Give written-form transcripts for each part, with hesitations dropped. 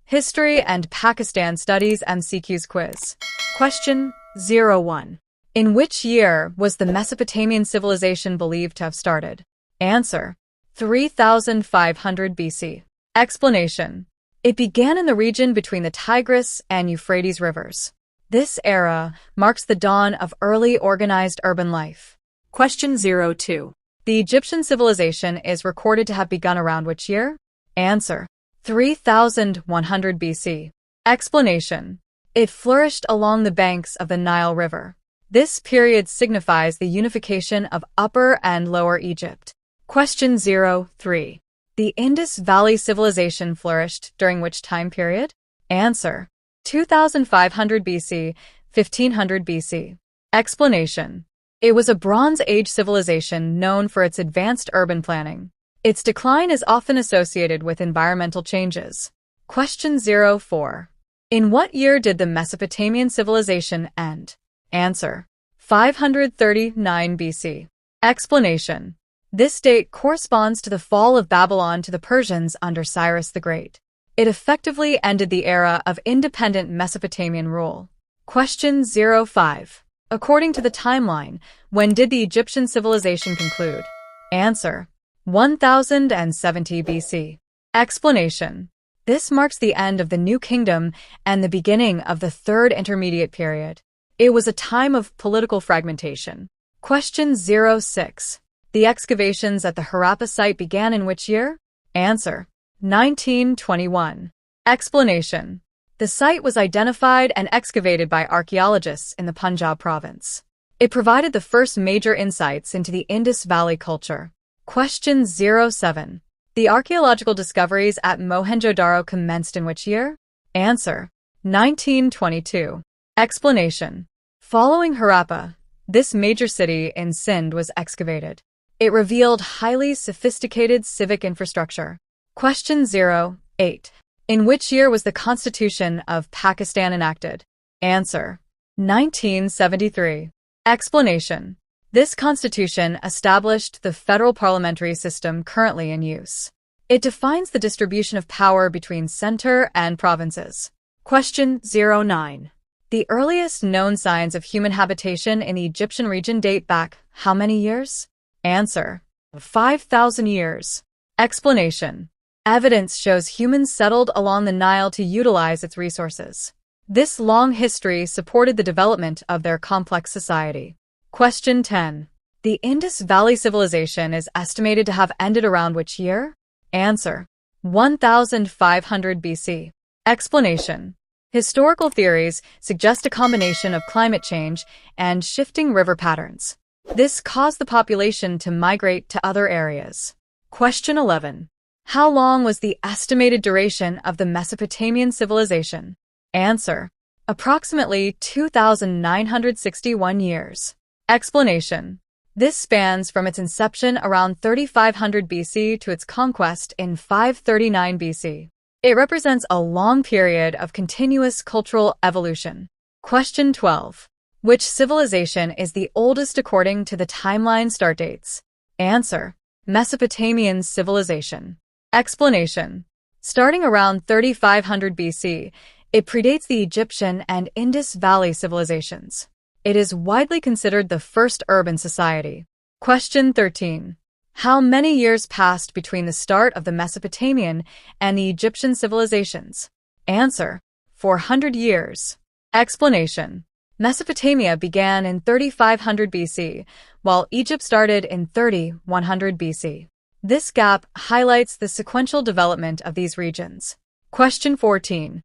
History and Pakistan Studies MCQs quiz. Question 01. In which year was the Mesopotamian civilization believed to have started? Answer: 3500 BC. Explanation: it began in the region between the Tigris and Euphrates rivers. This era marks the dawn of early organized urban life. Question 02. The Egyptian civilization is recorded to have begun around which year? Answer: 3100 BC. Explanation: it flourished along the banks of the Nile River. This period signifies the unification of Upper and Lower Egypt. Question 03. The Indus Valley Civilization flourished during which time period? Answer: 2500 BC, 1500 BC. Explanation: it was a Bronze Age civilization known for its advanced urban planning. Its decline is often associated with environmental changes. Question 04. In what year did the Mesopotamian civilization end? Answer: 539 BC. Explanation: this date corresponds to the fall of Babylon to the Persians under Cyrus the Great. It effectively ended the era of independent Mesopotamian rule. Question 05. According to the timeline, when did the Egyptian civilization conclude? Answer: 1070 BC. Explanation: this marks the end of the New Kingdom and the beginning of the Third Intermediate Period. It was a time of political fragmentation. Question 06. The excavations at the Harappa site began in which year? Answer: 1921. Explanation: the site was identified and excavated by archaeologists in the Punjab province. It provided the first major insights into the Indus Valley culture. Question 07. The archaeological discoveries at Mohenjo-Daro commenced in which year? Answer: 1922. Explanation: following Harappa, this major city in Sindh was excavated. It revealed highly sophisticated civic infrastructure. Question 08. In which year was the Constitution of Pakistan enacted? Answer: 1973. Explanation: this constitution established the federal parliamentary system currently in use. It defines the distribution of power between center and provinces. Question 09. The earliest known signs of human habitation in the Egyptian region date back how many years? Answer: 5,000 years. Explanation: evidence shows humans settled along the Nile to utilize its resources. This long history supported the development of their complex society. Question 10. The Indus Valley Civilization is estimated to have ended around which year? Answer: 1500 BC. Explanation: historical theories suggest a combination of climate change and shifting river patterns. This caused the population to migrate to other areas. Question 11. How long was the estimated duration of the Mesopotamian civilization? Answer: approximately 2,961 years. Explanation: this spans from its inception around 3500 BC to its conquest in 539 BC. It represents a long period of continuous cultural evolution. Question 12. Which civilization is the oldest according to the timeline start dates? Answer: Mesopotamian civilization. Explanation: starting around 3500 BC, it predates the Egyptian and Indus Valley civilizations. It is widely considered the first urban society. Question 13. How many years passed between the start of the Mesopotamian and the Egyptian civilizations? Answer: 400 years. Explanation: Mesopotamia began in 3500 BC, while Egypt started in 3100 BC. This gap highlights the sequential development of these regions. Question 14.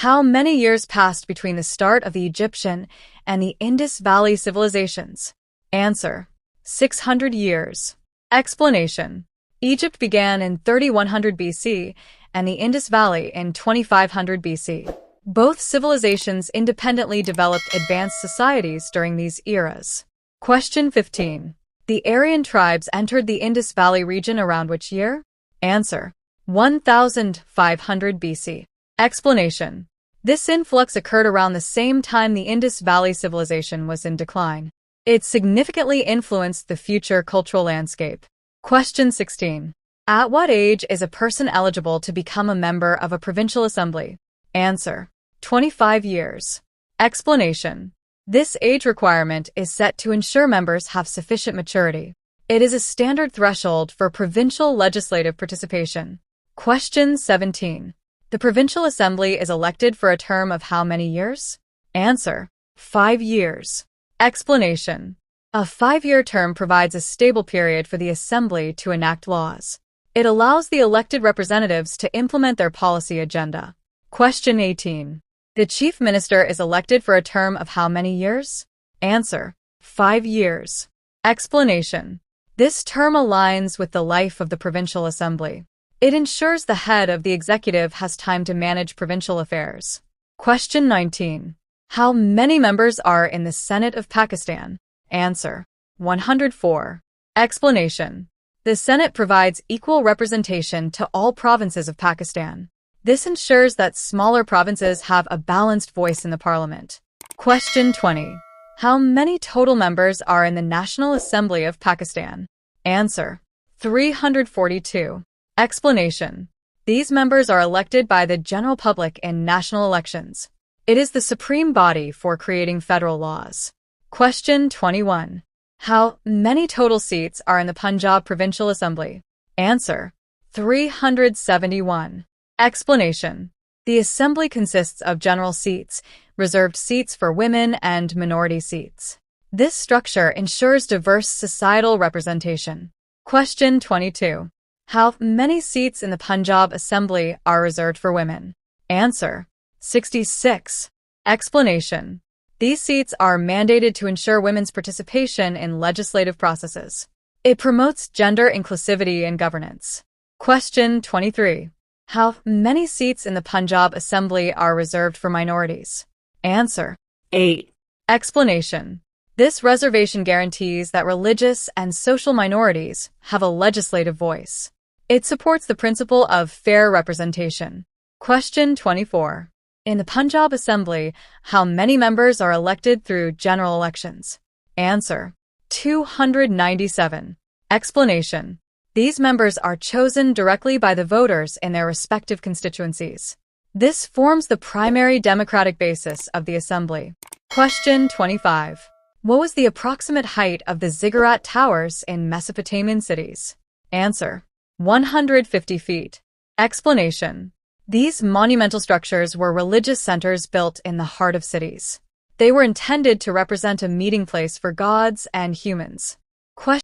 How many years passed between the start of the Egyptian and the Indus Valley civilizations? Answer: 600 years. Explanation: Egypt began in 3100 BC and the Indus Valley in 2500 BC. Both civilizations independently developed advanced societies during these eras. Question 15. The Aryan tribes entered the Indus Valley region around which year? Answer: 1500 BC. Explanation: this influx occurred around the same time the Indus Valley civilization was in decline. It significantly influenced the future cultural landscape. Question 16. At what age is a person eligible to become a member of a provincial assembly? Answer: 25 years. Explanation: this age requirement is set to ensure members have sufficient maturity. It is a standard threshold for provincial legislative participation. Question 17. The Provincial Assembly is elected for a term of how many years? Answer: 5 years. Explanation: a 5-year term provides a stable period for the Assembly to enact laws. It allows the elected representatives to implement their policy agenda. Question 18. The Chief Minister is elected for a term of how many years? Answer: 5 years. Explanation: this term aligns with the life of the Provincial Assembly. It ensures the head of the executive has time to manage provincial affairs. Question 19. How many members are in the Senate of Pakistan? Answer: 104. Explanation: the Senate provides equal representation to all provinces of Pakistan. This ensures that smaller provinces have a balanced voice in the parliament. Question 20. How many total members are in the National Assembly of Pakistan? Answer: 342. Explanation: these members are elected by the general public in national elections. It is the supreme body for creating federal laws. Question 21. How many total seats are in the Punjab Provincial Assembly? Answer: 371. Explanation: the Assembly consists of general seats, reserved seats for women, and minority seats. This structure ensures diverse societal representation. Question 22. How many seats in the Punjab Assembly are reserved for women? Answer: 66. Explanation: these seats are mandated to ensure women's participation in legislative processes. It promotes gender inclusivity in governance. Question 23. How many seats in the Punjab Assembly are reserved for minorities? Answer: 8. Explanation: this reservation guarantees that religious and social minorities have a legislative voice. It supports the principle of fair representation. Question 24. In the Punjab Assembly, how many members are elected through general elections? Answer: 297. Explanation: these members are chosen directly by the voters in their respective constituencies. This forms the primary democratic basis of the Assembly. Question 25. What was the approximate height of the ziggurat towers in Mesopotamian cities? Answer: 150 feet. Explanation: these monumental structures were religious centers built in the heart of cities. They were intended to represent a meeting place for gods and humans. Question